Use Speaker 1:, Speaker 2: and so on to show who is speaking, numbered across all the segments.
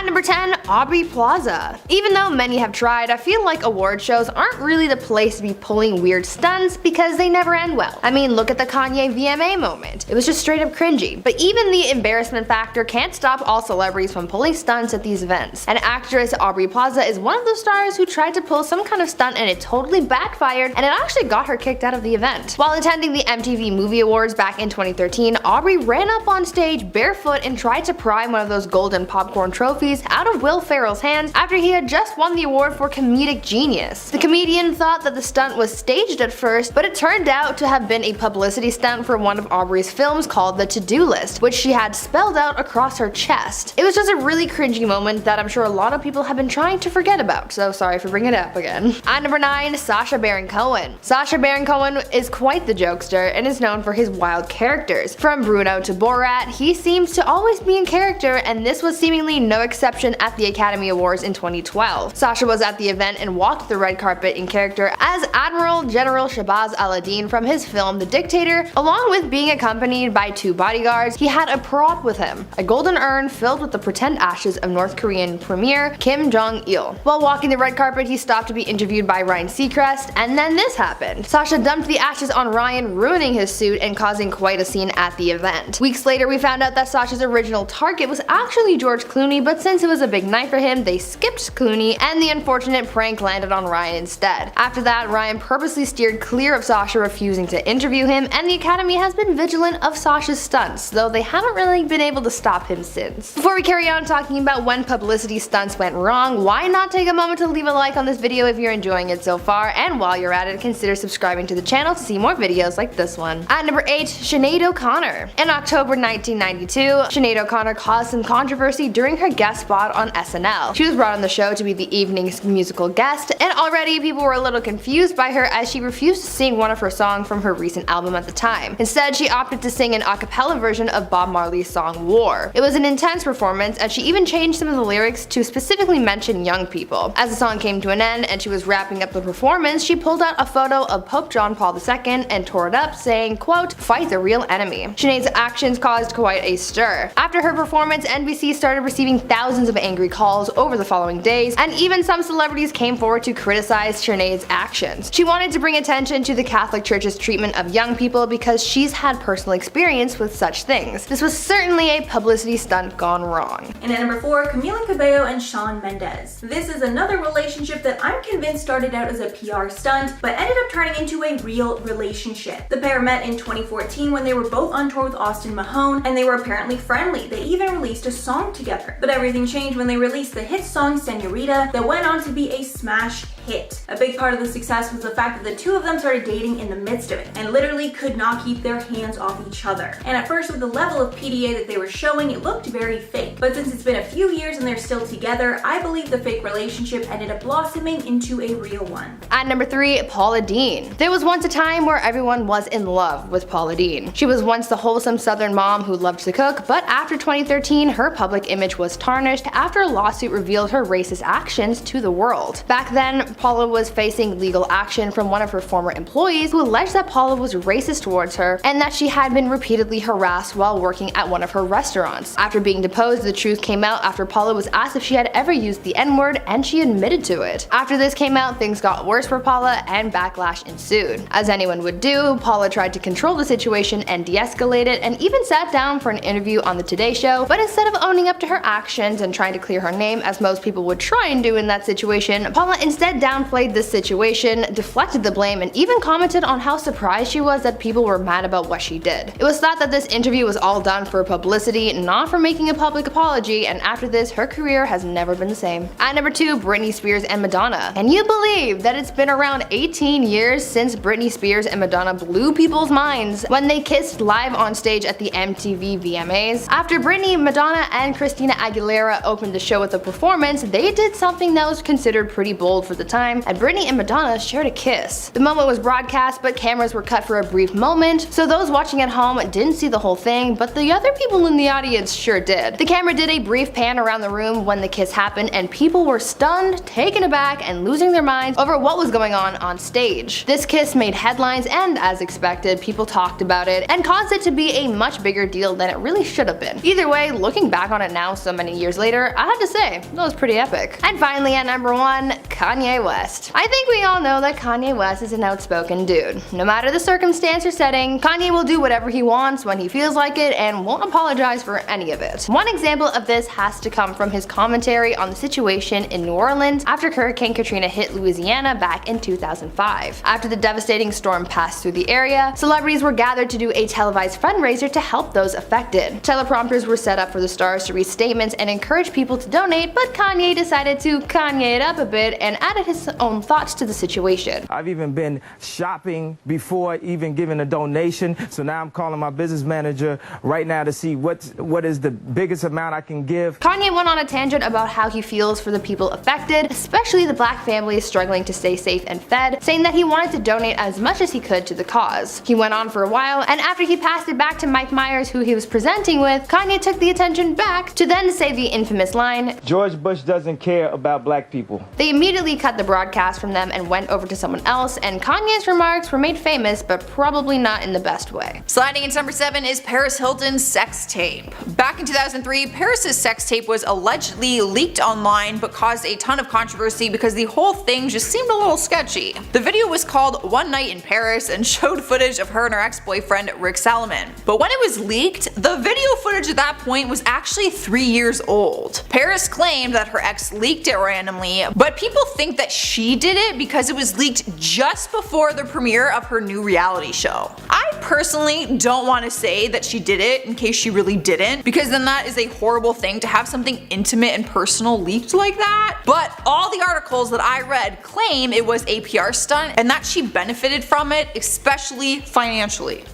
Speaker 1: At number 10, Aubrey Plaza. Even though many have tried, I feel like award shows aren't really the place to be pulling weird stunts because they never end well. I mean, look at the Kanye VMA moment. It was just straight up cringy. But even the embarrassment factor can't stop all celebrities from pulling stunts at these events. And actress Aubrey Plaza is one of those stars who tried to pull some kind of stunt and it totally backfired, and it actually got her kicked out of the event. While attending the MTV Movie Awards back in 2013, Aubrey ran up on stage barefoot and tried to pry one of those golden popcorn trophies out of Will Ferrell's hands after he had just won the award for comedic genius. The comedian thought that the stunt was staged at first, but it turned out to have been a publicity stunt for one of Aubrey's films called The To-Do List, which she had spelled out across her chest. It was just a really cringy moment that I'm sure a lot of people have been trying to forget about, so sorry for bringing it up again. At number 9, Sacha Baron Cohen. Sacha Baron Cohen is quite the jokester and is known for his wild characters. From Bruno to Borat, he seems to always be in character, and this was seemingly no exception at the Academy Awards in 2012. Sacha was at the event and walked the red carpet in character as Admiral General Shabazz al-Din from his film The Dictator. Along with being accompanied by 2 bodyguards, he had a prop with him, a golden urn filled with the pretend ashes of North Korean Premier Kim Jong-il. While walking the red carpet, he stopped to be interviewed by Ryan Seacrest, and then this happened. Sacha dumped the ashes on Ryan, ruining his suit and causing quite a scene at the event. Weeks later, we found out that Sacha's original target was actually George Clooney, but since it was a big night for him, they skipped Clooney, and the unfortunate prank landed on Ryan instead. After that, Ryan purposely steered clear of Sacha, refusing to interview him, and the Academy has been vigilant of Sacha's stunts, though they haven't really been able to stop him since. Before we carry on talking about when publicity stunts went wrong, why not take a moment to leave a like on this video if you're enjoying it so far, and while you're at it, consider subscribing to the channel to see more videos like this one. At number 8, Sinead O'Connor. In October 1992, Sinead O'Connor caused some controversy during her guest spot on SNL. She was brought on the show to be the evening's musical guest, and already people were a little confused by her as she refused to sing one of her songs from her recent album at the time. Instead, she opted to sing an a cappella version of Bob Marley's song War. It was an intense performance, and she even changed some of the lyrics to specifically mention young people. As the song came to an end and she was wrapping up the performance, she pulled out a photo of Pope John Paul II and tore it up, saying, quote, "Fight the real enemy." Sinead's actions caused quite a stir. After her performance, NBC started receiving thousands of angry calls over the following days, and even some celebrities came forward to criticize Sinead's actions. She wanted to bring attention to the Catholic Church's treatment of young people because she's had personal experience with such things. This was certainly a publicity stunt gone wrong.
Speaker 2: And at number 4, Camila Cabello and Shawn Mendes. This is another relationship that I'm convinced started out as a PR stunt, but ended up turning into a real relationship. The pair met in 2014 when they were both on tour with Austin Mahone, and they were apparently friendly. They even released a song together. But everything changed when they released the hit song Senorita that went on to be a smash hit. A big part of the success was the fact that the two of them started dating in the midst of it, and literally could not keep their hands off each other. And at first, with the level of PDA that they were showing, it looked very fake. But since it's been a few years and they're still together, I believe the fake relationship ended up blossoming into a real one.
Speaker 1: At number 3, Paula Deen. There was once a time where everyone was in love with Paula Deen. She was once the wholesome southern mom who loved to cook, but after 2013, her public image was tarnished after a lawsuit revealed her racist actions to the world. Back then, Paula was facing legal action from one of her former employees who alleged that Paula was racist towards her and that she had been repeatedly harassed while working at one of her restaurants. After being deposed, the truth came out after Paula was asked if she had ever used the N-word, and she admitted to it. After this came out, things got worse for Paula and backlash ensued. As anyone would do, Paula tried to control the situation and de-escalate it, and even sat down for an interview on the Today Show, but instead of owning up to her actions and trying to clear her name as most people would try and do in that situation, Paula instead downplayed this situation, deflected the blame, and even commented on how surprised she was that people were mad about what she did. It was thought that this interview was all done for publicity, not for making a public apology, and after this, her career has never been the same. At number 2, Britney Spears and Madonna. Can you believe that it's been around 18 years since Britney Spears and Madonna blew people's minds when they kissed live on stage at the MTV VMAs? After Britney, Madonna, and Christina Aguilera opened the show with a performance, they did something that was considered pretty bold for the time, and Britney and Madonna shared a kiss. The moment was broadcast, but cameras were cut for a brief moment, so those watching at home didn't see the whole thing, but the other people in the audience sure did. The camera did a brief pan around the room when the kiss happened, and people were stunned, taken aback, and losing their minds over what was going on stage. This kiss made headlines, and as expected, people talked about it and caused it to be a much bigger deal than it really should have been. Either way, looking back on it now so many years later, I have to say, that was pretty epic. And finally, at number 1, Kanye West. I think we all know that Kanye West is an outspoken dude. No matter the circumstance or setting, Kanye will do whatever he wants when he feels like it and won't apologize for any of it. One example of this has to come from his commentary on the situation in New Orleans after Hurricane Katrina hit Louisiana back in 2005. After the devastating storm passed through the area, celebrities were gathered to do a televised fundraiser to help those affected. Teleprompters were set up for the stars to read statements and encourage people to donate, but Kanye decided to Kanye it up a bit and added his own thoughts to the situation.
Speaker 3: I've even been shopping before even giving a donation, so now I'm calling my business manager right now to see what is the biggest amount I can give.
Speaker 1: Kanye went on a tangent about how he feels for the people affected, especially the black families struggling to stay safe and fed, saying that he wanted to donate as much as he could to the cause. He went on for a while, and after he passed it back to Mike Myers, who he was presenting with, Kanye took the attention back to then say the infamous line,
Speaker 3: "George Bush doesn't care about black people."
Speaker 1: They immediately cut the broadcast from them and went over to someone else, and Kanye's remarks were made famous, but probably not in the best way.
Speaker 4: Sliding into number 7 is Paris Hilton's sex tape. Back in 2003, Paris's sex tape was allegedly leaked online but caused a ton of controversy because the whole thing just seemed a little sketchy. The video was called One Night in Paris and showed footage of her and her ex-boyfriend Rick Salomon. But when it was leaked, the video footage at that point was actually 3 years old. Paris claimed that her ex leaked it randomly, but people think that she did it because it was leaked just before the premiere of her new reality show. I personally don't want to say that she did it in case she really didn't, because then that is a horrible thing to have something intimate and personal leaked like that. But all the articles that I read claim it was a PR stunt and that she benefited from it, especially financially.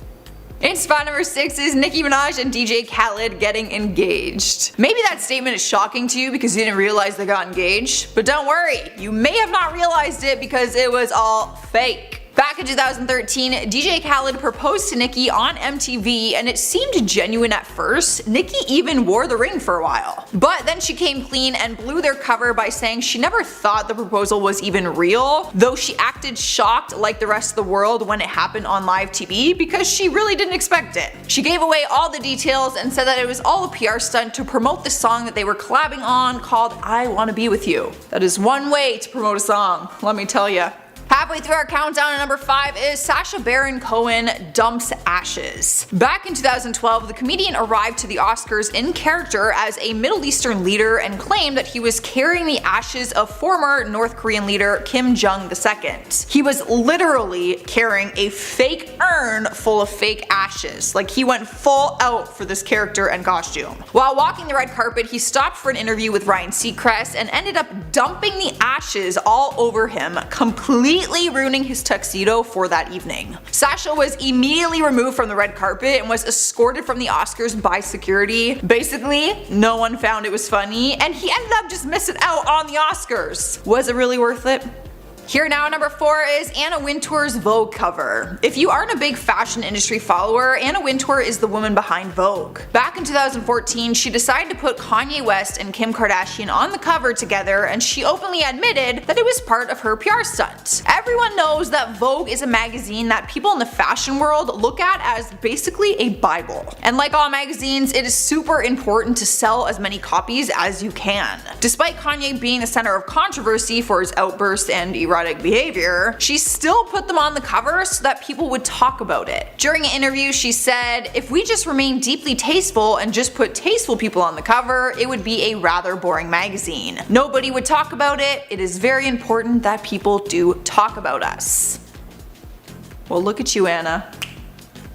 Speaker 4: In spot number 6 is Nicki Minaj and DJ Khaled getting engaged. Maybe that statement is shocking to you because you didn't realize they got engaged, but don't worry, you may have not realized it because it was all fake. Back in 2013, DJ Khaled proposed to Nicki on MTV and it seemed genuine at first. Nicki even wore the ring for a while. But then she came clean and blew their cover by saying she never thought the proposal was even real, though she acted shocked like the rest of the world when it happened on live TV because she really didn't expect it. She gave away all the details and said that it was all a PR stunt to promote the song that they were collabing on called I Wanna Be With You. That is one way to promote a song, let me tell ya. Halfway through our countdown at number 5 is Sacha Baron Cohen dumps ashes. Back in 2012, the comedian arrived to the Oscars in character as a Middle Eastern leader and claimed that he was carrying the ashes of former North Korean leader Kim Jong II. He was literally carrying a fake urn full of fake ashes. Like, he went full out for this character and costume. While walking the red carpet, he stopped for an interview with Ryan Seacrest and ended up dumping the ashes all over him, completely ruining his tuxedo for that evening. Sacha was immediately removed from the red carpet and was escorted from the Oscars by security. Basically, no one found it was funny, and he ended up just missing out on the Oscars. Was it really worth it? Here now at number 4 is Anna Wintour's Vogue cover. If you aren't a big fashion industry follower, Anna Wintour is the woman behind Vogue. Back in 2014, she decided to put Kanye West and Kim Kardashian on the cover together, and she openly admitted that it was part of her PR stunt. Everyone knows that Vogue is a magazine that people in the fashion world look at as basically a bible. And like all magazines, it is super important to sell as many copies as you can. Despite Kanye being the center of controversy for his outbursts and erotic behavior, she still put them on the cover so that people would talk about it. During an interview, she said, "If we just remain deeply tasteful and just put tasteful people on the cover, it would be a rather boring magazine. Nobody would talk about it. It is very important that people do talk about us." Well, look at you, Anna.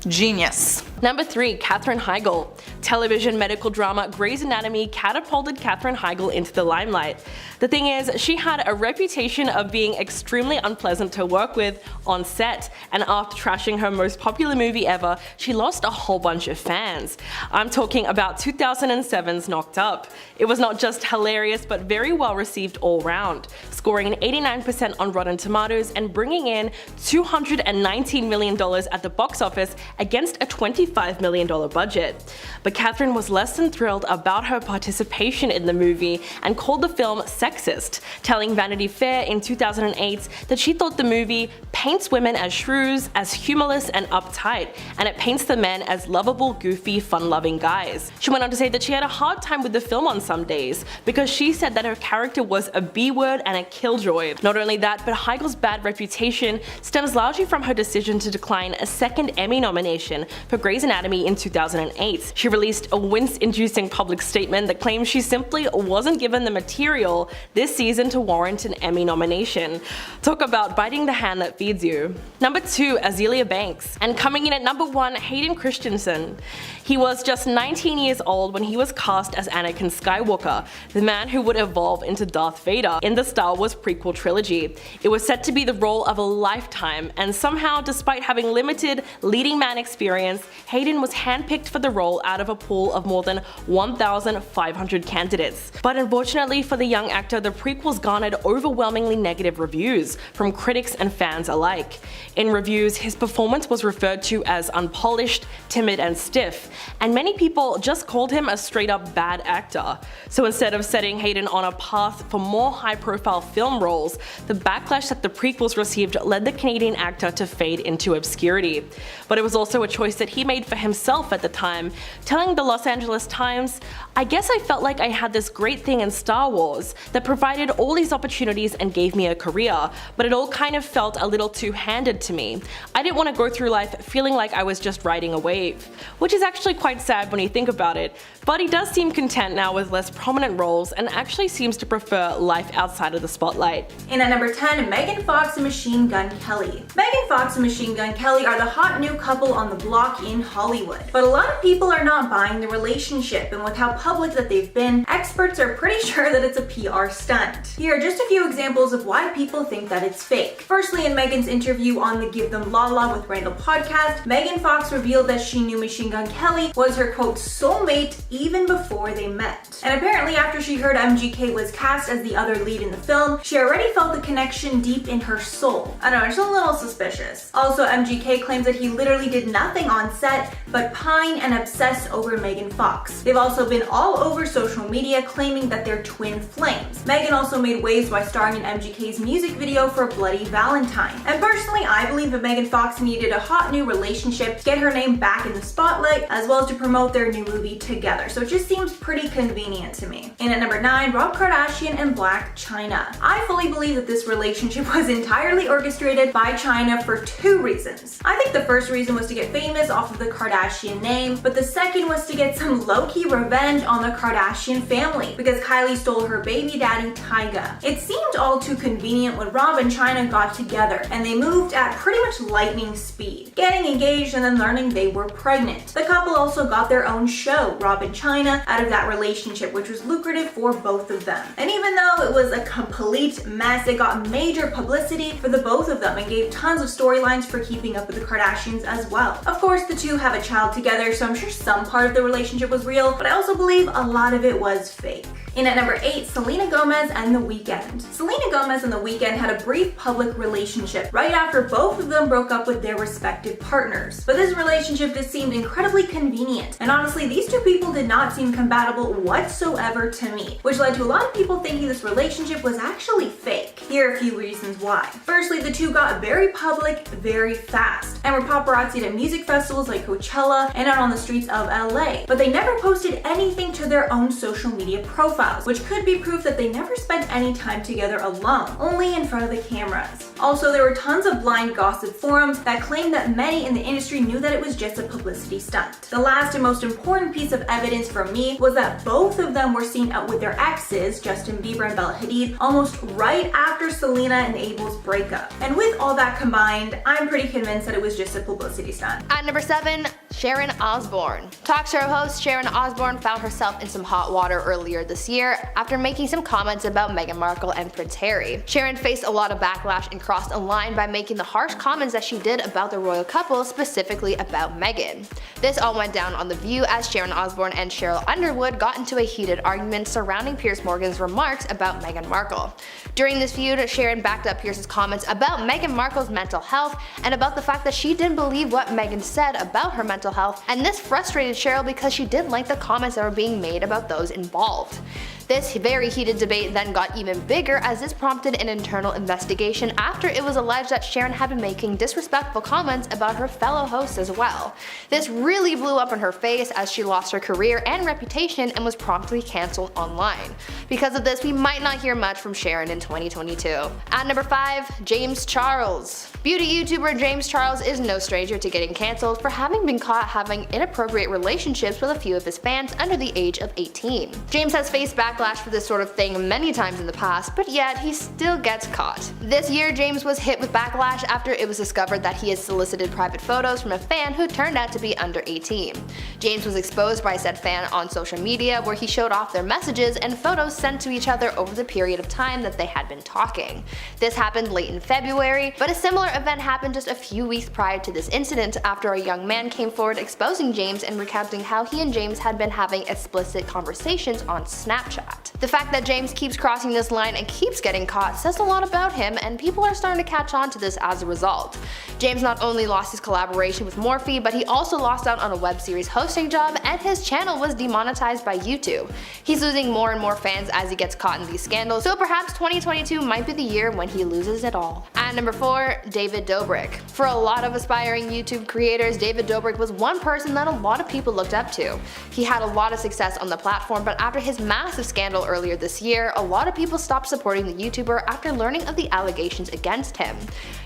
Speaker 4: Genius.
Speaker 5: Number 3. Katherine Heigl. Television medical drama Grey's Anatomy catapulted Katherine Heigl into the limelight. The thing is, she had a reputation of being extremely unpleasant to work with on set, and after trashing her most popular movie ever, she lost a whole bunch of fans. I'm talking about 2007's Knocked Up. It was not just hilarious but very well received all round, scoring an 89% on Rotten Tomatoes and bringing in $219 million at the box office against a $25 million budget. But Katherine was less than thrilled about her participation in the movie and called the film sexist, telling Vanity Fair in 2008 that she thought the movie paints women as shrews, as humorless and uptight, and it paints the men as lovable, goofy, fun-loving guys. She went on to say that she had a hard time with the film on some days because she said that her character was a B-word and a killjoy. Not only that, but Heigl's bad reputation stems largely from her decision to decline a second Emmy nomination for Grey's Anatomy in 2008. She released a wince-inducing public statement that claims she simply wasn't given the material this season to warrant an Emmy nomination. Talk about biting the hand that feeds you. Number 2. Azealia Banks. And coming in at number 1, Hayden Christensen. He was just 19 years old when he was cast as Anakin Skywalker, the man who would evolve into Darth Vader in the Star Wars prequel trilogy. It was set to be the role of a lifetime, and somehow, despite having limited leading man experience, Hayden was handpicked for the role out of a pool of more than 1,500 candidates. But unfortunately for the young actor, the prequels garnered overwhelmingly negative reviews from critics and fans alike. In reviews, his performance was referred to as unpolished, timid, and stiff, and many people just called him a straight-up bad actor. So instead of setting Hayden on a path for more high-profile film roles, the backlash that the prequels received led the Canadian actor to fade into obscurity. But it was also a choice that he made for himself at the time, telling the Los Angeles Times, "I guess I felt like I had this great thing in Star Wars that provided all these opportunities and gave me a career, but it all kind of felt a little too handed to me. I didn't want to go through life feeling like I was just riding a wave," which is actually quite sad when you think about it. But he does seem content now with less prominent roles and actually seems to prefer life outside of the spotlight.
Speaker 2: And at number 10, Megan Fox and Machine Gun Kelly. Megan Fox and Machine Gun Kelly are the hot new couple on the block in Hollywood. But a lot of people are not buying the relationship, and with how public that they've been, experts are pretty sure that it's a PR stunt. Here are just a few examples of why people think that it's fake. Firstly, in Megan's interview on the Give Them Lala with Randall podcast, Megan Fox revealed that she knew Machine Gun Kelly was her quote soulmate even before they met. And apparently after she heard MGK was cast as the other lead in the film, she already felt the connection deep in her soul. I don't know, it's a little suspicious. Also, MGK claims that he literally did nothing on set but pine and obsess over Megan Fox. They've also been all over social media claiming that they're twin flames. Megan also made waves by starring in MGK's music video for Bloody Valentine. And personally, I believe that Megan Fox needed a hot new relationship to get her name back in the spotlight, as well as to promote their new movie together. So it just seems pretty convenient to me. And at number 9, Rob Kardashian and Blac Chyna. I fully believe that this relationship was entirely orchestrated by Chyna for 2 reasons. I think the first reason was to get famous off of the Kardashian name, but the second was to get some low-key revenge on the Kardashian family because Kylie stole her baby daddy Tyga. It seemed all too convenient when Rob and Chyna got together, and they moved at pretty much lightning speed, getting engaged and then learning they were pregnant. The couple also got their own show, Rob and Chyna, out of that relationship, which was lucrative for both of them. And even though it was a complete mess, it got major publicity for the both of them and gave tons of storylines for Keeping Up with the Kardashians as well. Of course, the two have a child together, so I'm sure some part of the relationship was real, but I also believe a lot of it was fake. And at number 8, Selena Gomez and The Weeknd. Selena Gomez and The Weeknd had a brief public relationship right after both of them broke up with their respective partners. But this relationship just seemed incredibly convenient, and honestly, these two people did not seem compatible whatsoever to me, which led to a lot of people thinking this relationship was actually fake. Here are a few reasons why. Firstly, the two got very public very fast and were paparazzied at music festivals like Coachella and out on the streets of LA, but they never posted anything to their own social media profiles, which could be proof that they never spent any time together alone, only in front of the cameras. Also, there were tons of blind gossip forums that claimed that many in the industry knew that it was just a publicity stunt. The last and most important piece of evidence for me was that both of them were seen out with their exes, Justin Bieber and Bella Hadid, almost right after Selena and Abel's breakup. And with all that combined, I'm pretty convinced that it was just a publicity stunt.
Speaker 1: At number 7, Sharon Osbourne. Talk show host Sharon Osbourne found herself in some hot water earlier this year after making some comments about Meghan Markle and Prince Harry. Sharon faced a lot of backlash and crossed a line by making the harsh comments that she did about the royal couple, specifically about Meghan. This all went down on The View as Sharon Osbourne and Cheryl Underwood got into a heated argument surrounding Piers Morgan's remarks about Meghan Markle. During this feud, Sharon backed up Piers's comments about Meghan Markle's mental health and about the fact that she didn't believe what Meghan said about her mental health, and this frustrated Cheryl because she didn't like the comments that were being made about those involved. This very heated debate then got even bigger as this prompted an internal investigation after it was alleged that Sharon had been making disrespectful comments about her fellow hosts as well. This really blew up in her face as she lost her career and reputation and was promptly cancelled online. Because of this, we might not hear much from Sharon in 2022. At number 5, James Charles. Beauty YouTuber James Charles is no stranger to getting cancelled for having been caught having inappropriate relationships with a few of his fans under the age of 18. James has faced backlash for this sort of thing many times in the past, but yet he still gets caught. This year, James was hit with backlash after it was discovered that he had solicited private photos from a fan who turned out to be under 18. James was exposed by said fan on social media where he showed off their messages and photos sent to each other over the period of time that they had been talking. This happened late in February, but a similar event happened just a few weeks prior to this incident after a young man came forward exposing James and recounting how he and James had been having explicit conversations on Snapchat. The fact that James keeps crossing this line and keeps getting caught says a lot about him, and people are starting to catch on to this as a result. James not only lost his collaboration with Morphe, but he also lost out on a web series hosting job, and his channel was demonetized by YouTube. He's losing more and more fans as he gets caught in these scandals, so perhaps 2022 might be the year when he loses it all. At number 4, David Dobrik. For a lot of aspiring YouTube creators, David Dobrik was one person that a lot of people looked up to. He had a lot of success on the platform, but after his massive scandal earlier this year, a lot of people stopped supporting the YouTuber after learning of the allegations against him.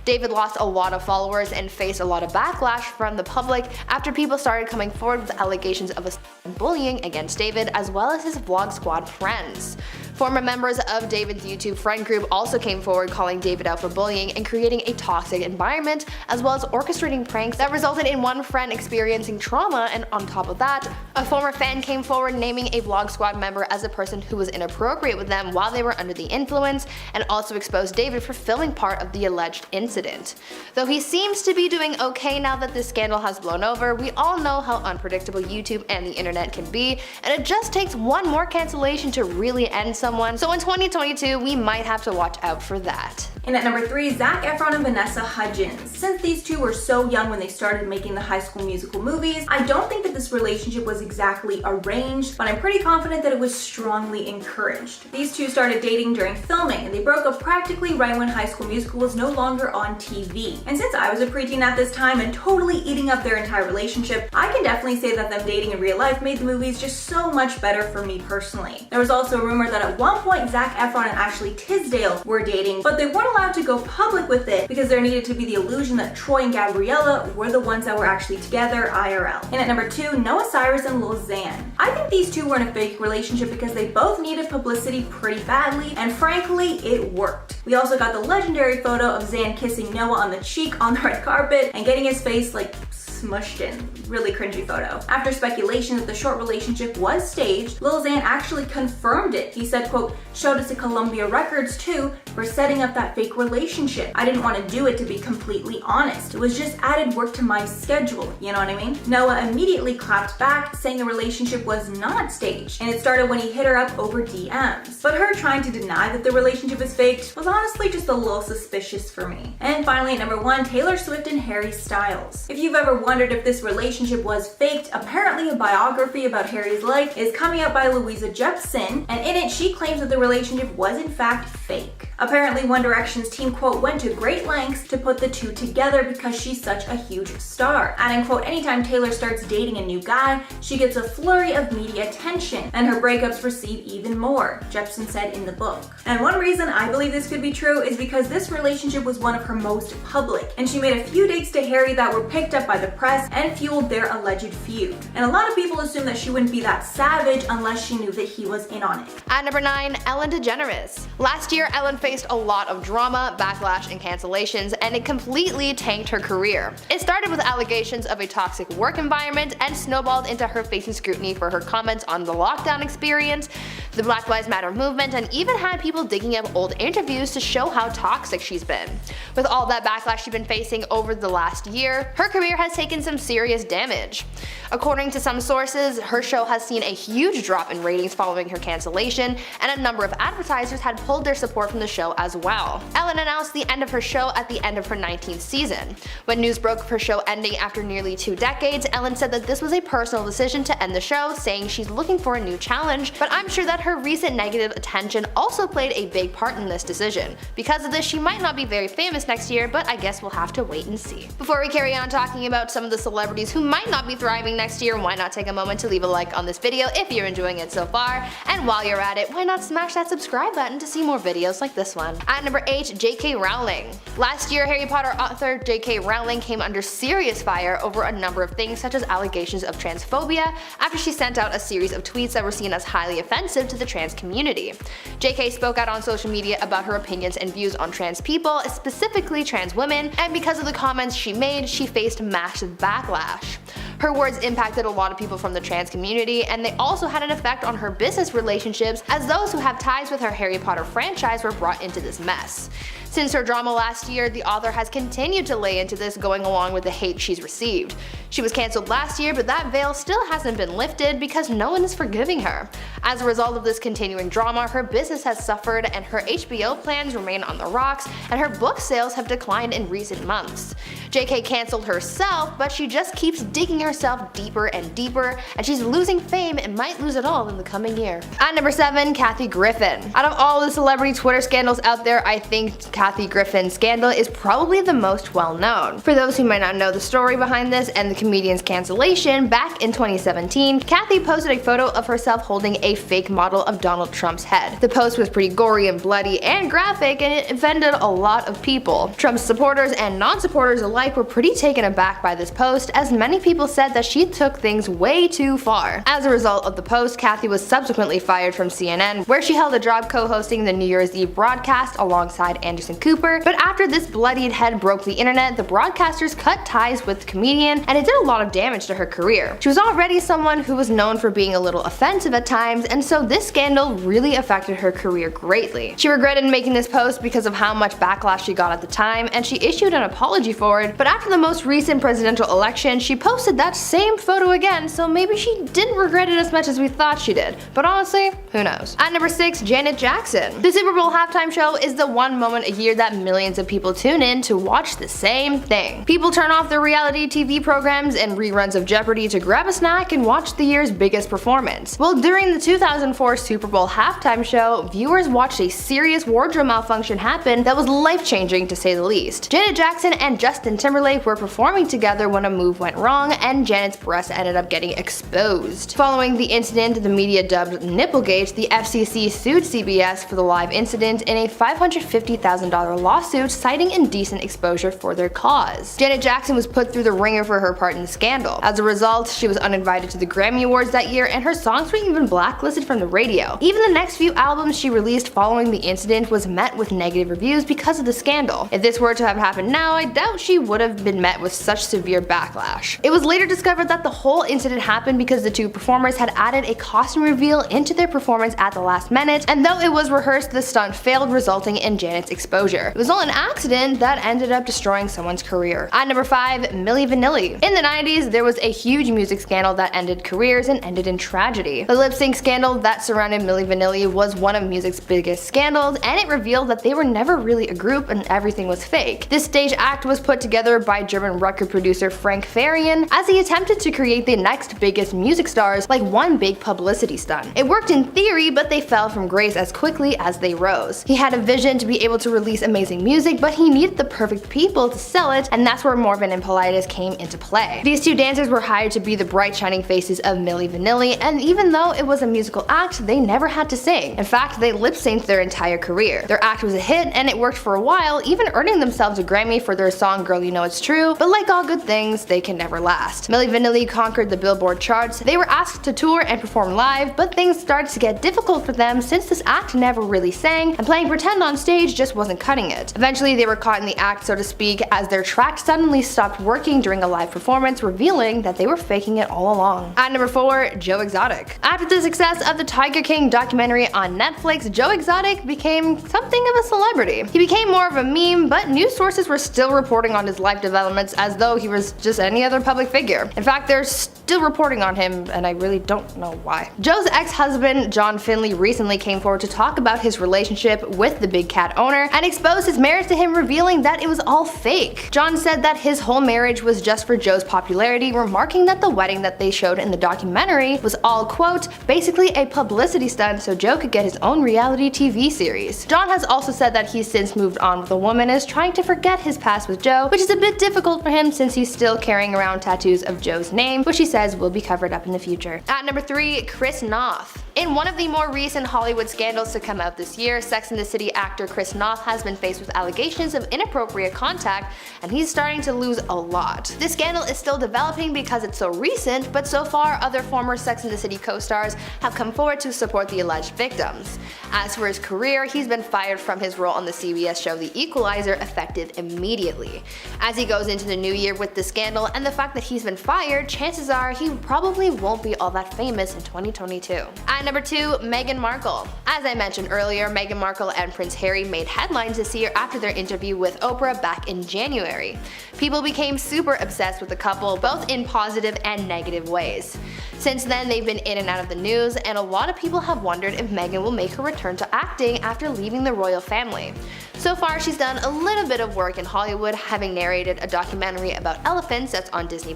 Speaker 1: David lost a lot of followers and faced a lot of backlash from the public after people started coming forward with allegations of bullying against David as well as his Vlog Squad friends. Former members of David's YouTube friend group also came forward calling David out for bullying and creating a toxic environment, as well as orchestrating pranks that resulted in one friend experiencing trauma, and on top of that, a former fan came forward naming a Vlog Squad member as a person who was inappropriate with them while they were under the influence, and also exposed David for filming part of the alleged incident. Though he seems to be doing okay now that this scandal has blown over, we all know how unpredictable YouTube and the internet can be, and it just takes one more cancellation to really end someone. So in 2022, we might have to watch out for that.
Speaker 2: And at number 3, Zac Efron and Vanessa Hudgens. Since these two were so young when they started making the High School Musical movies, I don't think that this relationship was exactly arranged, but I'm pretty confident that it was strongly encouraged. These two started dating during filming, and they broke up practically right when High School Musical was no longer on TV. And since I was a preteen at this time and totally eating up their entire relationship, I can definitely say that them dating in real life made the movies just so much better for me personally. There was also a rumor that at one point Zac Efron and Ashley Tisdale were dating, but they weren't allowed to go public with it because there needed to be the illusion that Troy and Gabriella were the ones that were actually together IRL. And at number 2, Noah Cyrus and Lil Xan. I think these two were in a fake relationship because they both needed publicity pretty badly, and frankly, it worked. We also got the legendary photo of Xan kissing Noah on the cheek on the red carpet and getting his face like smushed in. Really cringy photo. After speculation that the short relationship was staged, Lil Xan actually confirmed it. He said, quote, "Showed it to Columbia Records too for setting up that fake relationship. I didn't want to do it, to be completely honest. It was just added work to my schedule, you know what I mean?" Noah immediately clapped back, saying the relationship was not staged, and it started when he hit her up over DMs. But her trying to deny that the relationship is faked was honestly just a little suspicious for me. And finally, at number 1, Taylor Swift and Harry Styles. If you've ever wondered if this relationship was faked, apparently a biography about Harry's life is coming out by Louisa Jepson, and in it she claims that the relationship was in fact fake. Apparently One Direction's team, quote, "went to great lengths to put the two together because she's such a huge star." Adding, quote, "Anytime Taylor starts dating a new guy, she gets a flurry of media attention, and her breakups receive even more," Jepson said in the book. And one reason I believe this could be true is because this relationship was one of her most public, and she made a few dates to Harry that were picked up by the press and fueled their alleged feud. And a lot of people assume that she wouldn't be that savage unless she knew that he was in on it.
Speaker 1: At number 9, Ellen DeGeneres. Last year, Ellen faced a lot of drama, backlash, and cancellations, and it completely tanked her career. It started with allegations of a toxic work environment and snowballed into her facing scrutiny for her comments on the lockdown experience, the Black Lives Matter movement, and even had people digging up old interviews to show how toxic she's been. With all that backlash she's been facing over the last year, her career has taken some serious damage. According to some sources, her show has seen a huge drop in ratings following her cancellation, and a number of advertisers had pulled their support from the show as well. Ellen announced the end of her show at the end of her 19th season. When news broke of her show ending after nearly 2 decades, Ellen said that this was a personal decision to end the show, saying she's looking for a new challenge, but I'm sure that her recent negative attention also played a big part in this decision. Because of this, she might not be very famous next year, but I guess we'll have to wait and see. Before we carry on talking about some of the celebrities who might not be thriving next year, why not take a moment to leave a like on this video if you're enjoying it so far, and while you're at it, why not smash that subscribe button to see more videos like this one. At number 8, J.K. Rowling. Last year, Harry Potter author J.K. Rowling came under serious fire over a number of things, such as allegations of transphobia after she sent out a series of tweets that were seen as highly offensive to the trans community. J.K. spoke out on social media about her opinions and views on trans people, specifically trans women, and because of the comments she made, she faced massive backlash. Her words impacted a lot of people from the trans community, and they also had an effect on her business relationships, as those who have ties with her Harry Potter franchise were brought into this mess. Since her drama last year, the author has continued to lay into this, going along with the hate she's received. She was cancelled last year, but that veil still hasn't been lifted because no one is forgiving her. As a result of this continuing drama, her business has suffered, and her HBO plans remain on the rocks, and her book sales have declined in recent months. JK cancelled herself, but she just keeps digging herself deeper and deeper, and she's losing fame and might lose it all in the coming year. At number 7, Kathy Griffin. Out of all the celebrity Twitter scandals out there, I think Kathy Griffin's scandal is probably the most well known. For those who might not know the story behind this and the comedian's cancellation, back in 2017, Kathy posted a photo of herself holding a fake model of Donald Trump's head. The post was pretty gory and bloody and graphic, and it offended a lot of people. Trump's supporters and non-supporters alike were pretty taken aback by this post, as many people said that she took things way too far. As a result of the post, Kathy was subsequently fired from CNN, where she held a job co-hosting the New Year's Eve broadcast alongside Anderson Cooper. But after this bloodied head broke the internet, the broadcasters cut ties with the comedian, and it did a lot of damage to her career. She was already someone who was known for being a little offensive at times, and so this scandal really affected her career greatly. She regretted making this post because of how much backlash she got at the time, and she issued an apology for it, but after the most recent presidential election, she posted that same photo again, so maybe she didn't regret it as much as we thought she did. But honestly, who knows? At number 6, Janet Jackson. The Super Bowl halftime show is the one moment a year that millions of people tune in to watch the same thing. People turn off their reality TV programs and reruns of Jeopardy to grab a snack and watch the year's biggest performance. Well, during the 2004 Super Bowl halftime show, viewers watched a serious wardrobe malfunction happen that was life-changing to say the least. Janet Jackson and Justin Timberlake were performing together when a move went wrong, and Janet's breast ended up getting exposed. Following the incident, the media dubbed Nipplegate, the FCC sued CBS for the live incident in a $550,000 lawsuit, citing indecent exposure for their cause. Janet Jackson was put through the ringer for her part in the scandal. As a result, she was uninvited to the Grammy Awards that year, and her songs were even blacklisted from the radio. Even the next few albums she released following the incident was met with negative reviews because of the scandal. If this were to have happened now, I doubt she would have been met with such severe backlash. It was later discovered that the whole incident happened because the two performers had added a costume reveal into their performance at the last minute, and though it was rehearsed, the stunt failed, resulting in Janet's exposure. It was all an accident that ended up destroying someone's career. At number 5, Milli Vanilli. In the 90s, there was a huge music scandal that ended careers and ended in tragedy. The lip sync scandal that surrounded Milli Vanilli was one of music's biggest scandals, and it revealed that they were never really a group and everything was fake. This stage act was put together by German record producer Frank Farian as he attempted to create the next biggest music stars like one big publicity stunt. It worked in theory, but they fell from grace as quickly as they rose. He had a vision to be able to release release amazing music, but he needed the perfect people to sell it, and that's where Mormon and Politis came into play. These two dancers were hired to be the bright shining faces of Milli Vanilli, and even though it was a musical act, they never had to sing. In fact, they lip-synced their entire career. Their act was a hit, and it worked for a while, even earning themselves a Grammy for their song Girl You Know It's True, but like all good things, they can never last. Milli Vanilli conquered the Billboard charts. They were asked to tour and perform live, but things started to get difficult for them since this act never really sang, and playing pretend on stage just wasn't cutting it. Eventually, they were caught in the act, so to speak, as their track suddenly stopped working during a live performance, revealing that they were faking it all along. At number 4, Joe Exotic. After the success of the Tiger King documentary on Netflix, Joe Exotic became something of a celebrity. He became more of a meme, but news sources were still reporting on his life developments as though he was just any other public figure. In fact, they're still reporting on him, and I really don't know why. Joe's ex-husband, John Finley, recently came forward to talk about his relationship with the Big Cat owner and exposed his marriage to him, revealing that it was all fake. John said that his whole marriage was just for Joe's popularity, remarking that the wedding that they showed in the documentary was all, quote, basically a publicity stunt so Joe could get his own reality TV series. John has also said that he's since moved on with a woman and is trying to forget his past with Joe, which is a bit difficult for him since he's still carrying around tattoos of Joe's name, which he says will be covered up in the future. At number 3, Chris Noth. In one of the more recent Hollywood scandals to come out this year, Sex and the City actor Chris Noth has been faced with allegations of inappropriate contact, and he's starting to lose a lot. This scandal is still developing because it's so recent, but so far other former Sex and the City co-stars have come forward to support the alleged victims. As for his career, he's been fired from his role on the CBS show The Equalizer, effective immediately. As he goes into the new year with the scandal and the fact that he's been fired, chances are he probably won't be all that famous in 2022. At number 2, Meghan Markle. As I mentioned earlier, Meghan Markle and Prince Harry made headlines this year after their interview with Oprah back in January. People became super obsessed with the couple, both in positive and negative ways. Since then, they've been in and out of the news, and a lot of people have wondered if Meghan will make her return to acting after leaving the royal family. So far, she's done a little bit of work in Hollywood, having narrated a documentary about elephants that's on Disney+,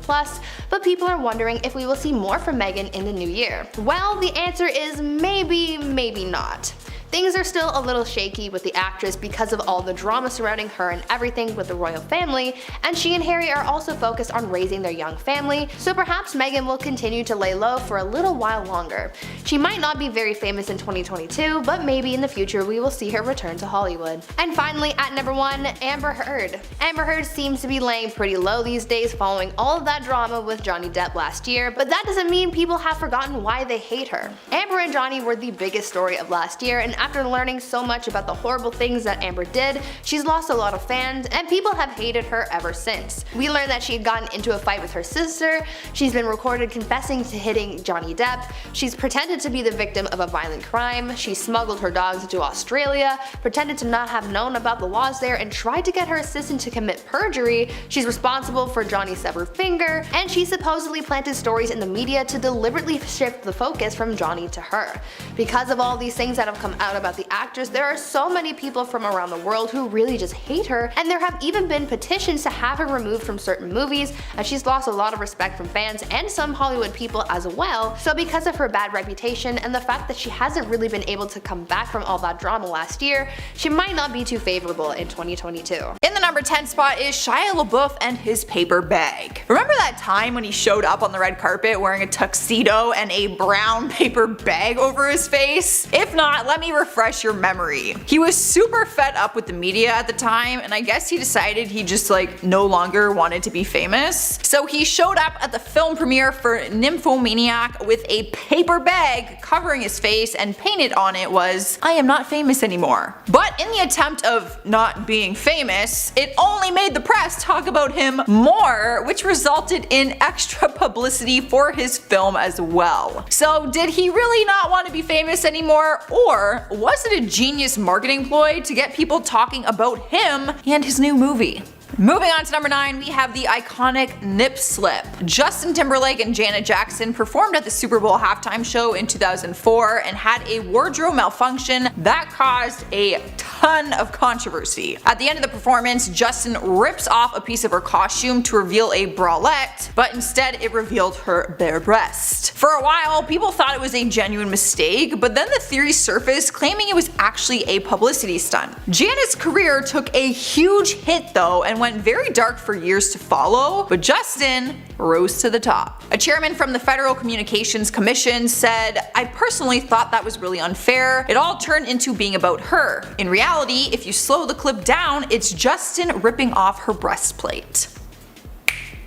Speaker 1: but people are wondering if we will see more from Meghan in the new year. Well, the answer is maybe, maybe not. Things are still a little shaky with the actress because of all the drama surrounding her and everything with the royal family, and she and Harry are also focused on raising their young family, so perhaps Meghan will continue to lay low for a little while longer. She might not be very famous in 2022, but maybe in the future we will see her return to Hollywood. And finally, at number 1, Amber Heard. Amber Heard seems to be laying pretty low these days following all of that drama with Johnny Depp last year, but that doesn't mean people have forgotten why they hate her. Amber and Johnny were the biggest story of last year, and after learning so much about the horrible things that Amber did, she's lost a lot of fans, and people have hated her ever since. We learned that she had gotten into a fight with her sister, she's been recorded confessing to hitting Johnny Depp, she's pretended to be the victim of a violent crime, she smuggled her dogs into Australia, pretended to not have known about the laws there, and tried to get her assistant to commit perjury, she's responsible for Johnny's severed finger, and she supposedly planted stories in the media to deliberately shift the focus from Johnny to her. Because of all these things that have come out about the actress, there are so many people from around the world who really just hate her, and there have even been petitions to have her removed from certain movies, and she's lost a lot of respect from fans and some Hollywood people as well. So because of her bad reputation and the fact that she hasn't really been able to come back from all that drama last year, she might not be too favorable in 2022.
Speaker 4: In the number 10 spot is Shia LaBeouf and his paper bag. Remember that time when he showed up on the red carpet wearing a tuxedo and a brown paper bag over his face? If not, let me refresh your memory. He was super fed up with the media at the time, and I guess he decided he just no longer wanted to be famous. So he showed up at the film premiere for Nymphomaniac with a paper bag covering his face, and painted on it was, "I am not famous anymore." But in the attempt of not being famous, it only made the press talk about him more, which resulted in extra publicity for his film as well. So did he really not want to be famous anymore, or was it a genius marketing ploy to get people talking about him and his new movie? Moving on to number 9, we have the iconic nip slip. Justin Timberlake and Janet Jackson performed at the Super Bowl halftime show in 2004 and had a wardrobe malfunction that caused a ton ton of controversy. At the end of the performance, Justin rips off a piece of her costume to reveal a bralette, but instead it revealed her bare breast. For a while, people thought it was a genuine mistake, but then the theory surfaced claiming it was actually a publicity stunt. Janet's career took a huge hit though and went very dark for years to follow, but Justin rose to the top. A chairman from the Federal Communications Commission said, "I personally thought that was really unfair. It all turned into being about her. In reality, if you slow the clip down, it's Justin ripping off her breastplate."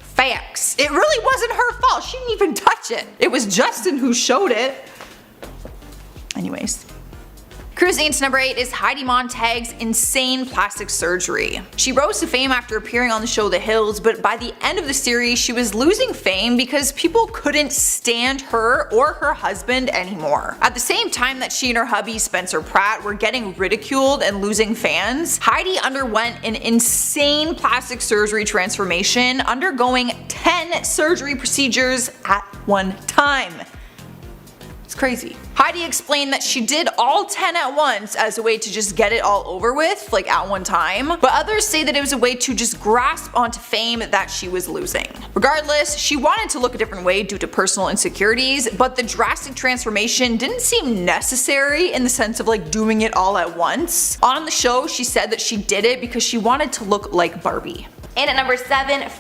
Speaker 4: Facts. It really wasn't her fault. She didn't even touch it. It was Justin who showed it. Anyways. Cruising into number 8 is Heidi Montag's insane plastic surgery. She rose to fame after appearing on the show The Hills, but by the end of the series she was losing fame because people couldn't stand her or her husband anymore. At the same time that she and her hubby Spencer Pratt were getting ridiculed and losing fans, Heidi underwent an insane plastic surgery transformation, undergoing 10 surgery procedures at one time. It's crazy. Heidi explained that she did all 10 at once as a way to just get it all over with, like at one time, but others say that it was a way to just grasp onto fame that she was losing. Regardless, she wanted to look a different way due to personal insecurities, but the drastic transformation didn't seem necessary in the sense of like doing it all at once. On the show, she said that she did it because she wanted to look like Barbie.
Speaker 2: And at number 7,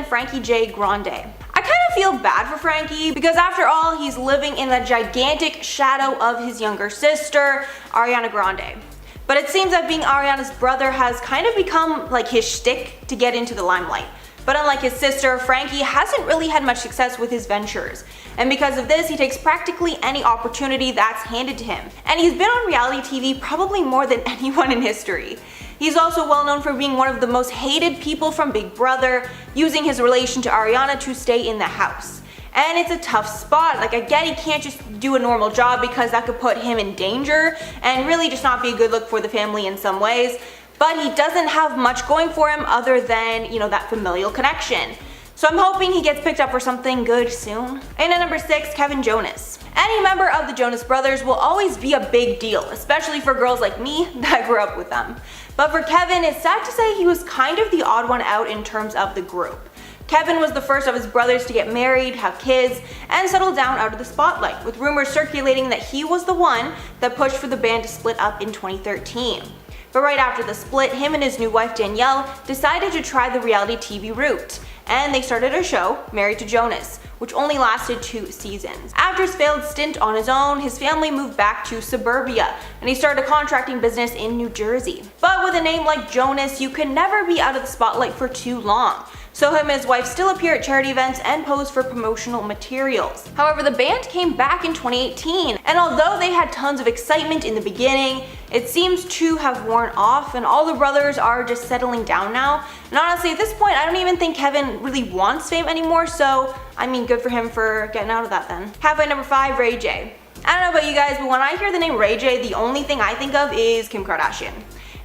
Speaker 2: Frankie J. Grande. I kind of feel bad for Frankie because after all, he's living in the gigantic shadow of his younger sister, Ariana Grande. But it seems that being Ariana's brother has kind of become like his shtick to get into the limelight. But unlike his sister, Frankie hasn't really had much success with his ventures. And because of this, he takes practically any opportunity that's handed to him. And he's been on reality TV probably more than anyone in history. He's also well known for being one of the most hated people from Big Brother, using his relation to Ariana to stay in the house. And it's a tough spot. Like, I get he can't just do a normal job because that could put him in danger and really just not be a good look for the family in some ways. But he doesn't have much going for him other than, you know, that familial connection. So I'm hoping he gets picked up for something good soon. And at number 6, Kevin Jonas. Any member of the Jonas Brothers will always be a big deal, especially for girls like me that grew up with them. But for Kevin, it's sad to say he was kind of the odd one out in terms of the group. Kevin was the first of his brothers to get married, have kids, and settle down out of the spotlight, with rumors circulating that he was the one that pushed for the band to split up in 2013. But right after the split, him and his new wife Danielle decided to try the reality TV route, and they started a show, Married to Jonas, which only lasted 2 seasons. After his failed stint on his own, his family moved back to suburbia, and he started a contracting business in New Jersey. But with a name like Jonas, you can never be out of the spotlight for too long. So him and his wife still appear at charity events and pose for promotional materials. However, the band came back in 2018, and although they had tons of excitement in the beginning, it seems to have worn off, and all the brothers are just settling down now. And honestly, at this point, I don't even think Kevin really wants fame anymore, so I mean, good for him for getting out of that then. Halfway number 5, Ray J. I don't know about you guys, but when I hear the name Ray J, the only thing I think of is Kim Kardashian.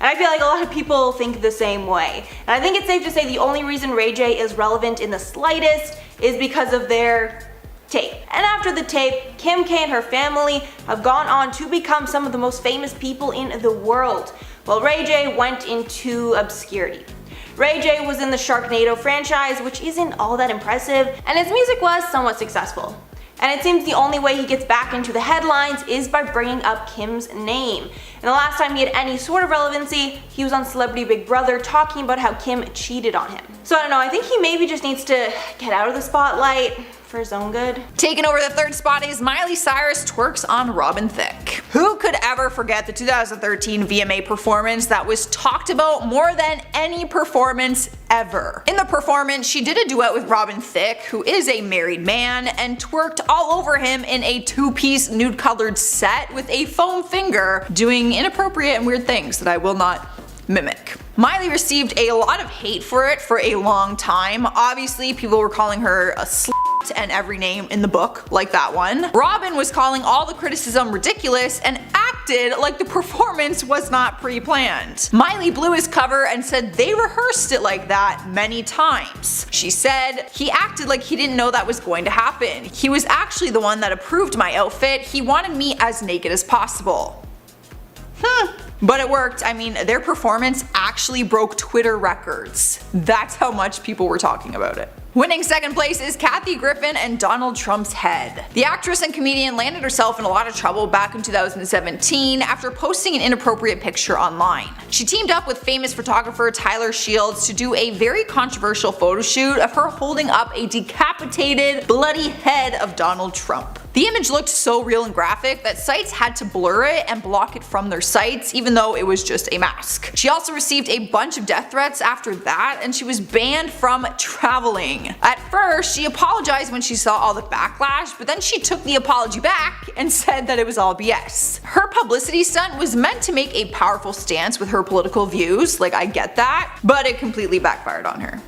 Speaker 2: And I feel like a lot of people think the same way. And I think it's safe to say the only reason Ray J is relevant in the slightest is because of their tape. And after the tape, Kim K and her family have gone on to become some of the most famous people in the world, while Ray J went into obscurity. Ray J was in the Sharknado franchise, which isn't all that impressive, and his music was somewhat successful. And it seems the only way he gets back into the headlines is by bringing up Kim's name. And the last time he had any sort of relevancy, he was on Celebrity Big Brother talking about how Kim cheated on him. So I don't know, I think he maybe just needs to get out of the spotlight for his own good.
Speaker 4: Taking over the 3rd spot is Miley Cyrus twerks on Robin Thicke. Who could ever forget the 2013 VMA performance that was talked about more than any performance ever? In the performance, she did a duet with Robin Thicke, who is a married man, and twerked all over him in a 2-piece nude colored set with a foam finger, doing inappropriate and weird things that I will not mimic. Miley received a lot of hate for it for a long time. Obviously, people were calling her a slut and every name in the book, like that one. Robin was calling all the criticism ridiculous and acted like the performance was not pre-planned. Miley blew his cover and said they rehearsed it like that many times. She said, "He acted like he didn't know that was going to happen. He was actually the one that approved my outfit. He wanted me as naked as possible." But it worked. I mean, their performance actually broke Twitter records. That's how much people were talking about it. Winning second place is Kathy Griffin and Donald Trump's head. The actress and comedian landed herself in a lot of trouble back in 2017 after posting an inappropriate picture online. She teamed up with famous photographer Tyler Shields to do a very controversial photo shoot of her holding up a decapitated, bloody head of Donald Trump. The image looked so real and graphic that sites had to blur it and block it from their sites, even though it was just a mask. She also received a bunch of death threats after that, and she was banned from traveling. At first, she apologized when she saw all the backlash, but then she took the apology back and said that it was all BS. Her publicity stunt was meant to make a powerful stance with her political views, like I get that, but it completely backfired on her.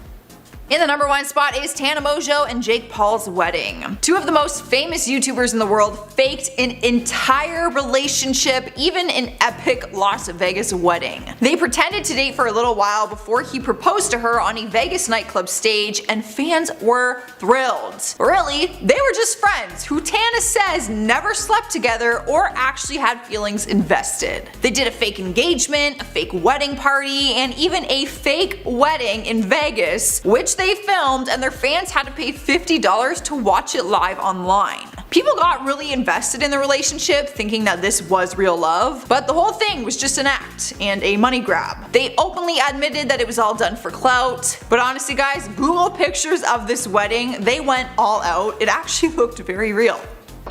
Speaker 4: In the number 1 spot is Tana Mongeau and Jake Paul's wedding. Two of the most famous YouTubers in the world faked an entire relationship, even an epic Las Vegas wedding. They pretended to date for a little while before he proposed to her on a Vegas nightclub stage, and fans were thrilled. Really, they were just friends who Tana says never slept together or actually had feelings invested. They did a fake engagement, a fake wedding party, and even a fake wedding in Vegas, which they filmed, and their fans had to pay $50 to watch it live online. People got really invested in the relationship, thinking that this was real love, but the whole thing was just an act and a money grab. They openly admitted that it was all done for clout, but honestly guys, Google pictures of this wedding. They went all out. It actually looked very real.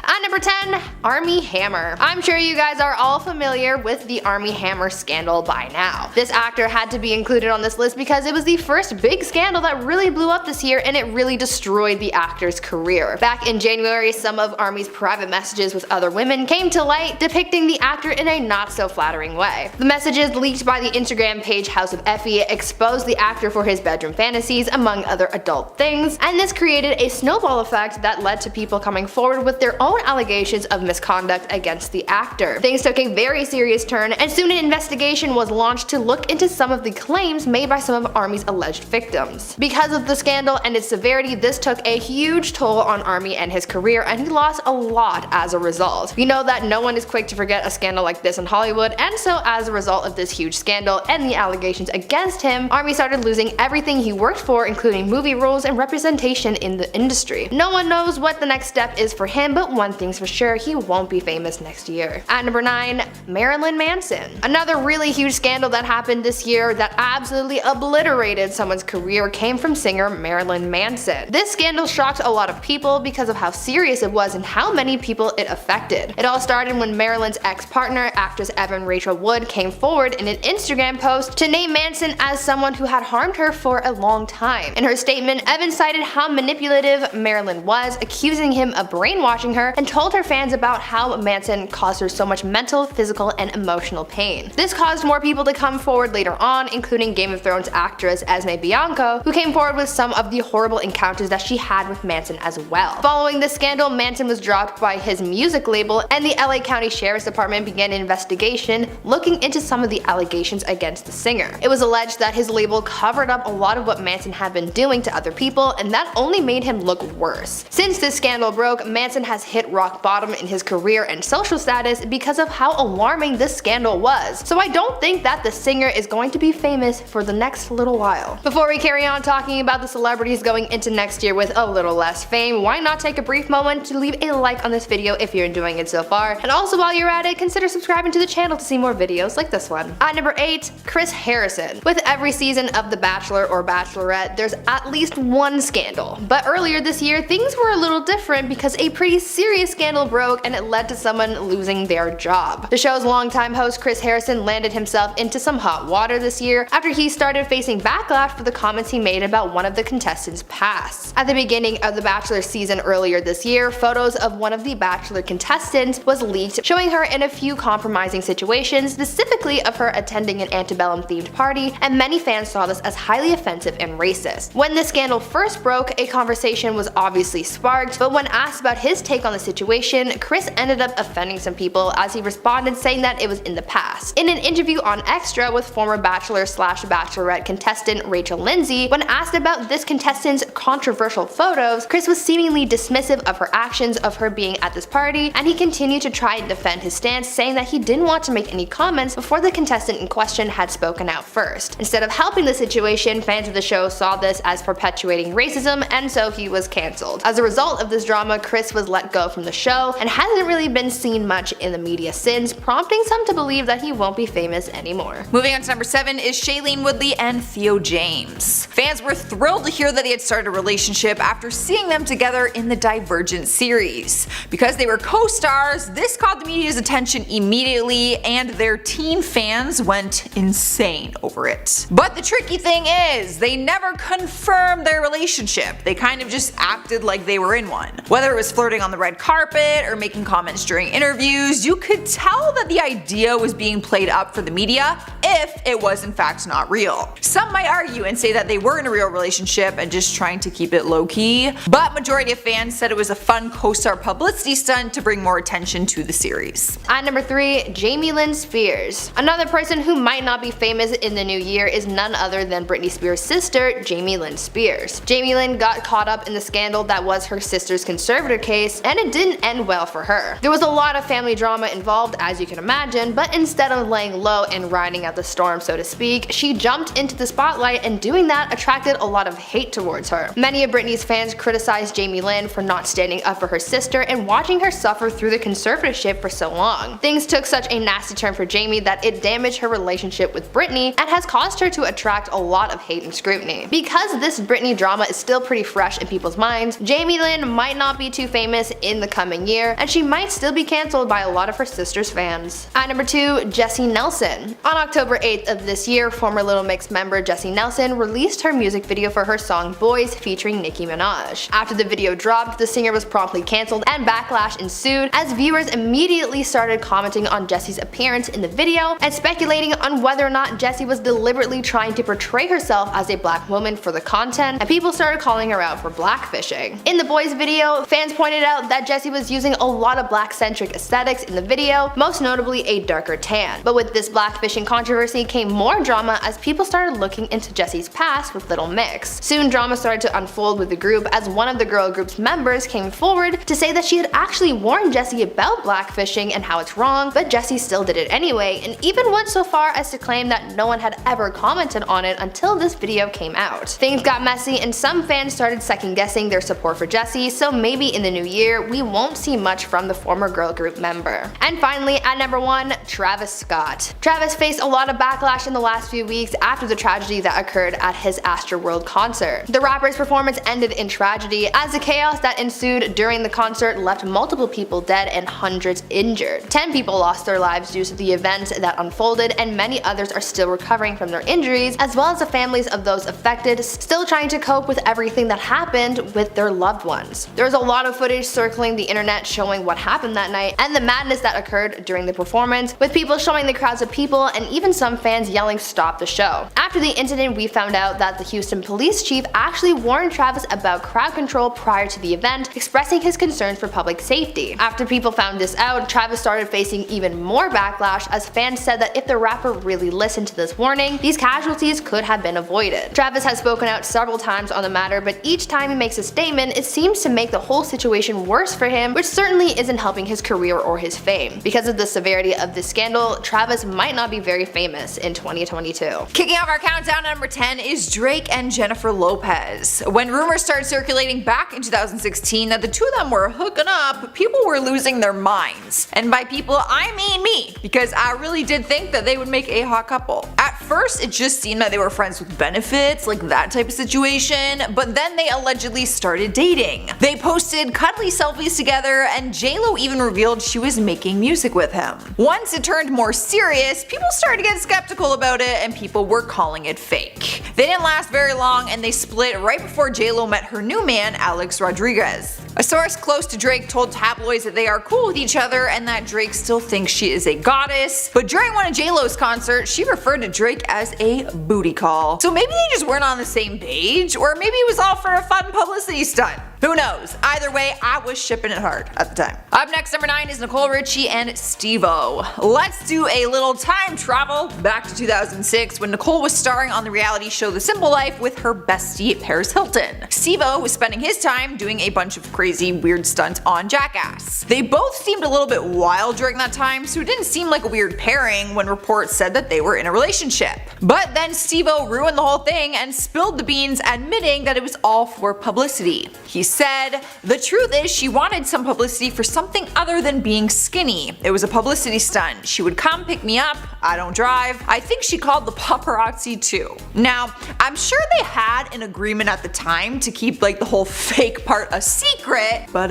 Speaker 1: At number 10, Armie Hammer. I'm sure you guys are all familiar with the Armie Hammer scandal by now. This actor had to be included on this list because it was the first big scandal that really blew up this year, and it really destroyed the actor's career. Back in January, some of Armie's private messages with other women came to light, depicting the actor in a not so flattering way. The messages, leaked by the Instagram page House of Effie, exposed the actor for his bedroom fantasies, among other adult things, and this created a snowball effect that led to people coming forward with their own allegations of misconduct against the actor. Things took a very serious turn, and soon an investigation was launched to look into some of the claims made by some of Armie's alleged victims. Because of the scandal and its severity, this took a huge toll on Armie and his career, and he lost a lot as a result. We know that no one is quick to forget a scandal like this in Hollywood, and so as a result of this huge scandal and the allegations against him, Armie started losing everything he worked for, including movie roles and representation in the industry. No one knows what the next step is for him, but one thing's for sure, he won't be famous next year. At number 9, Marilyn Manson. Another really huge scandal that happened this year that absolutely obliterated someone's career came from singer Marilyn Manson. This scandal shocked a lot of people because of how serious it was and how many people it affected. It all started when Marilyn's ex-partner, actress Evan Rachel Wood, came forward in an Instagram post to name Manson as someone who had harmed her for a long time. In her statement, Evan cited how manipulative Marilyn was, accusing him of brainwashing her, and told her fans about how Manson caused her so much mental, physical, and emotional pain. This caused more people to come forward later on, including Game of Thrones actress Esme Bianco, who came forward with some of the horrible encounters that she had with Manson as well. Following this scandal, Manson was dropped by his music label, and the LA County Sheriff's Department began an investigation looking into some of the allegations against the singer. It was alleged that his label covered up a lot of what Manson had been doing to other people, and that only made him look worse. Since this scandal broke, Manson has hit rock bottom in his career and social status because of how alarming this scandal was. So I don't think that the singer is going to be famous for the next little while. Before we carry on talking about the celebrities going into next year with a little less fame, why not take a brief moment to leave a like on this video if you're enjoying it so far, and also while you're at it, consider subscribing to the channel to see more videos like this one. At number 8, Chris Harrison. With every season of The Bachelor or Bachelorette, there's at least one scandal. But earlier this year, things were a little different because a pretty serious scandal broke, and it led to someone losing their job. The show's longtime host Chris Harrison landed himself into some hot water this year after he started facing backlash for the comments he made about one of the contestants' past. At the beginning of The Bachelor season earlier this year, photos of one of the Bachelor contestants was leaked, showing her in a few compromising situations, specifically of her attending an antebellum themed party, and many fans saw this as highly offensive and racist. When this scandal first broke, a conversation was obviously sparked, but when asked about his take take on the situation, Chris ended up offending some people as he responded saying that it was in the past. In an interview on Extra with former Bachelor/Bachelorette contestant Rachel Lindsay, when asked about this contestant's controversial photos, Chris was seemingly dismissive of her actions of her being at this party, and he continued to try and defend his stance, saying that he didn't want to make any comments before the contestant in question had spoken out first. Instead of helping the situation, fans of the show saw this as perpetuating racism, and so he was cancelled. As a result of this drama, Chris was let go from the show and hasn't really been seen much in the media since, prompting some to believe that he won't be famous anymore.
Speaker 4: Moving on to number 7 is Shailene Woodley and Theo James. Fans were thrilled to hear that they had started a relationship after seeing them together in the Divergent series. Because they were co-stars, this caught the media's attention immediately, and their teen fans went insane over it. But the tricky thing is, they never confirmed their relationship. They kind of just acted like they were in one. Whether it was flirting on the red carpet or making comments during interviews, you could tell that the idea was being played up for the media if it was in fact not real. Some might argue and say that they were in a real relationship and just trying to keep it low-key, but majority of fans said it was a fun co-star publicity stunt to bring more attention to the series.
Speaker 1: At number 3, Jamie Lynn Spears. Another person who might not be famous in the new year is none other than Britney Spears' sister, Jamie Lynn Spears. Jamie Lynn got caught up in the scandal that was her sister's conservator case, and it didn't end well for her. There was a lot of family drama involved, as you can imagine, but instead of laying low and riding out the storm, so to speak, she jumped into the spotlight, and doing that attracted a lot of hate towards her. Many of Britney's fans criticized Jamie Lynn for not standing up for her sister and watching her suffer through the conservatorship for so long. Things took such a nasty turn for Jamie that it damaged her relationship with Britney and has caused her to attract a lot of hate and scrutiny. Because this Britney drama is still pretty fresh in people's minds, Jamie Lynn might not be too famous in the coming year, and she might still be cancelled by a lot of her sister's fans. At number 2, Jessie Nelson. On October 8th of this year, former Little Mix member Jessie Nelson released her music video for her song Boys featuring Nicki Minaj. After the video dropped, the singer was promptly cancelled and backlash ensued as viewers immediately started commenting on Jessie's appearance in the video and speculating on whether or not Jessie was deliberately trying to portray herself as a black woman for the content, and people started calling her out for blackfishing. In the Boys video, fans pointed out that Jessie was using a lot of black-centric aesthetics in the video, most notably a darker tan. But with this blackfishing controversy came more drama as people started looking into Jessie's past with Little Mix. Soon drama started to unfold with the group as one of the girl group's members came forward to say that she had actually warned Jessie about blackfishing and how it's wrong, but Jessie still did it anyway, and even went so far as to claim that no one had ever commented on it until this video came out. Things got messy and some fans started second-guessing their support for Jessie, so maybe in the new year we won't see much from the former girl group member. And finally, at number 1, Travis Scott. Travis faced a lot of backlash in the last few weeks after the tragedy that occurred at his Astroworld concert. The rapper's performance ended in tragedy as the chaos that ensued during the concert left multiple people dead and hundreds injured. 10 people lost their lives due to the event that unfolded, and many others are still recovering from their injuries, as well as the families of those affected still trying to cope with everything that happened with their loved ones. There was a lot of footage circling the internet showing what happened that night and the madness that occurred during the performance, with people showing the crowds of people and even some fans yelling "Stop the show." After the incident, we found out that the Houston police chief actually warned Travis about crowd control prior to the event, expressing his concerns for public safety. After people found this out, Travis started facing even more backlash as fans said that if the rapper really listened to this warning, these casualties could have been avoided. Travis has spoken out several times on the matter, but each time he makes a statement, it seems to make the whole situation worse for him, which certainly isn't helping his career or his fame. Because of the severity of this scandal, Travis might not be very famous in 2022.
Speaker 4: Kicking off our countdown, number 10 is Drake and Jennifer Lopez. When rumors started circulating back in 2016 that the two of them were hooking up, people were losing their minds. And by people, I mean me, because I really did think that they would make a hot couple. At first, it just seemed that they were friends with benefits, like that type of situation, but then they allegedly started dating. They posted cuddly selfies together, and JLo even revealed she was making music with him. Once it turned more serious, people started to get skeptical about it, and people were calling it fake. They didn't last very long, and they split right before JLo met her new man, Alex Rodriguez. A source close to Drake told tabloids that they are cool with each other and that Drake still thinks she is a goddess, but during one of JLo's concerts, she referred to Drake as a booty call. So maybe they just weren't on the same page, or maybe it was all for a fun publicity stunt. Who knows? Either way, I was shipping it hard at the time. Up next, number 9 is Nicole Richie and Steve-O. Let's do a little time travel back to 2006 when Nicole was starring on the reality show The Simple Life with her bestie Paris Hilton. Steve-O was spending his time doing a bunch of crazy, weird stunts on Jackass. They both seemed a little bit wild during that time, so it didn't seem like a weird pairing when reports said that they were in a relationship. But then Steve-O ruined the whole thing and spilled the beans, admitting that it was all for publicity. He said, "The truth is she wanted some publicity for something other than being skinny. It was a publicity stunt. She would come pick me up. I don't drive. I think she called the paparazzi too." Now, I'm sure they had an agreement at the time to keep like the whole fake part a secret, but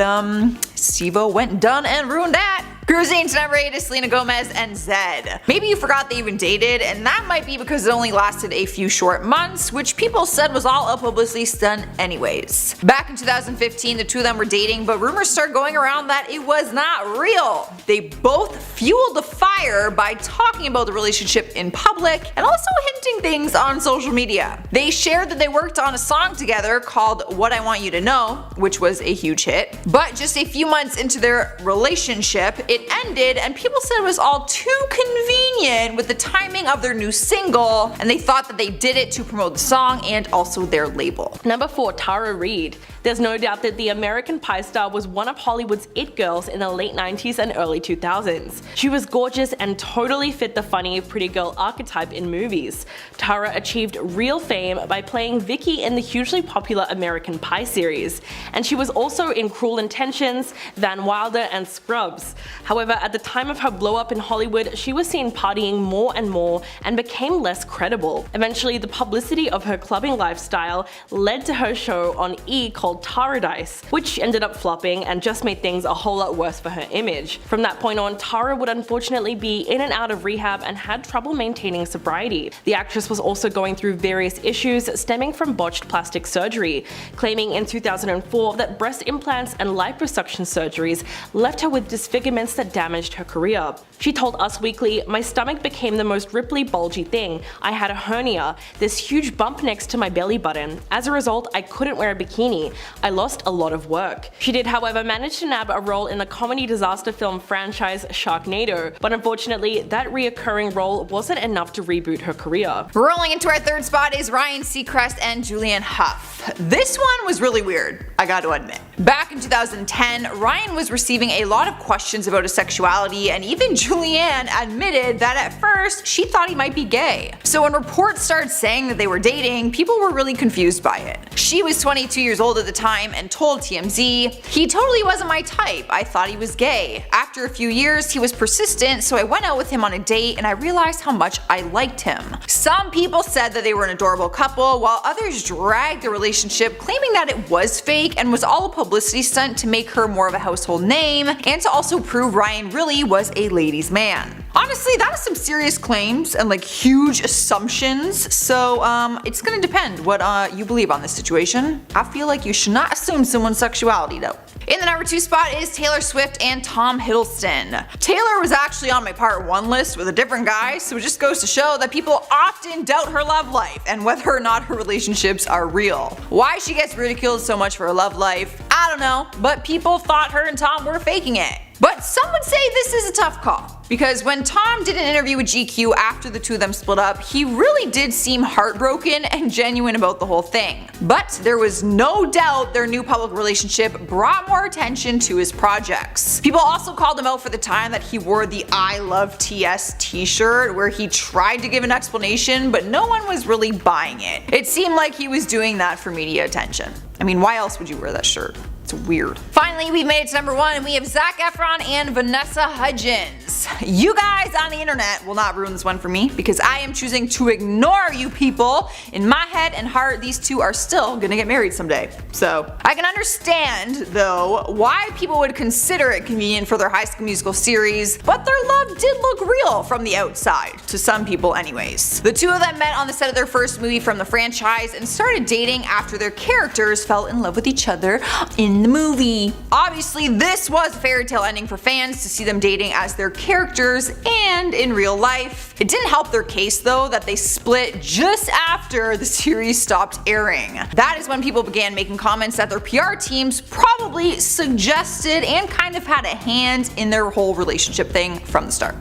Speaker 4: Steve-O went and done and ruined that. Cruising to number 8 is Selena Gomez and Zed. Maybe you forgot they even dated, and that might be because it only lasted a few short months, which people said was all a publicity stunt anyways. Back in 2015, the two of them were dating, but rumors started going around that it was not real. They both fueled the fire by talking about the relationship in public and also hinting things on social media. They shared that they worked on a song together called What I Want You to Know, which was a huge hit. But just a few months into their relationship, it ended, and people said it was all too convenient with the timing of their new single, and they thought that they did it to promote the song and also their label.
Speaker 5: Number 4, Tara Reid. There's no doubt that the American Pie star was one of Hollywood's it girls in the late 90s and early 2000s. She was gorgeous and totally fit the funny, pretty girl archetype in movies. Tara achieved real fame by playing Vicky in the hugely popular American Pie series, and she was also in Cruel Intentions, Van Wilder, and Scrubs. However, at the time of her blow up in Hollywood, she was seen partying more and more and became less credible. Eventually, the publicity of her clubbing lifestyle led to her show on E! Called Taradise, which ended up flopping and just made things a whole lot worse for her image. From that point on, Tara would unfortunately be in and out of rehab and had trouble maintaining sobriety. The actress was also going through various issues stemming from botched plastic surgery, claiming in 2004 that breast implants and liposuction surgeries left her with disfigurements that damaged her career. She told Us Weekly, "My stomach became the most ripply, bulgy thing. I had a hernia, this huge bump next to my belly button. As a result, I couldn't wear a bikini. I lost a lot of work." She did, however, manage to nab a role in the comedy disaster film franchise Sharknado, but unfortunately, that reoccurring role wasn't enough to reboot her career.
Speaker 4: Rolling into our 3rd spot is Ryan Seacrest and Julianne Hough. This one was really weird, I gotta admit. Back in 2010, Ryan was receiving a lot of questions about his sexuality, and even Julianne admitted that at first she thought he might be gay. So when reports started saying that they were dating, people were really confused by it. She was 22 years old at the time and told TMZ, "He totally wasn't my type. I thought he was gay. After a few years, he was persistent, so I went out with him on a date and I realized how much I liked him." Some people said that they were an adorable couple, while others dragged the relationship, claiming that it was fake and was all a publicity stunt to make her more of a household name and to also prove Ryan really was a ladies' man. Honestly, that is some serious claims and like huge assumptions, so it's gonna depend what you believe on this situation. I feel like you should not assume someone's sexuality though. In the number 2 spot is Taylor Swift and Tom Hiddleston. Taylor was actually on my part 1 list with a different guy, so it just goes to show that people often doubt her love life and whether or not her relationships are real. Why she gets ridiculed so much for her love life, I don't know, but people thought her and Tom were faking it. But some would say this is a tough call, because when Tom did an interview with GQ after the two of them split up, he really did seem heartbroken and genuine about the whole thing. But there was no doubt their new public relationship brought more attention to his projects. People also called him out for the time that he wore the I Love TS t-shirt, where he tried to give an explanation but no one was really buying it. It seemed like he was doing that for media attention. I mean, why else would you wear that shirt? It's weird. Finally, we've made it to number 1 and we have Zac Efron and Vanessa Hudgens. You guys on the internet will not ruin this one for me because I am choosing to ignore you people. In my head and heart, these two are still gonna get married someday. So I can understand though why people would consider it convenient for their High School Musical series, but their love did look real from the outside, to some people anyways. The two of them met on the set of their first movie from the franchise and started dating after their characters fell in love with each other in the movie. Obviously, this was a fairy tale ending for fans to see them dating as their characters and in real life. It didn't help their case though that they split just after the series stopped airing. That is when people began making comments that their PR teams probably suggested and kind of had a hand in their whole relationship thing from the start.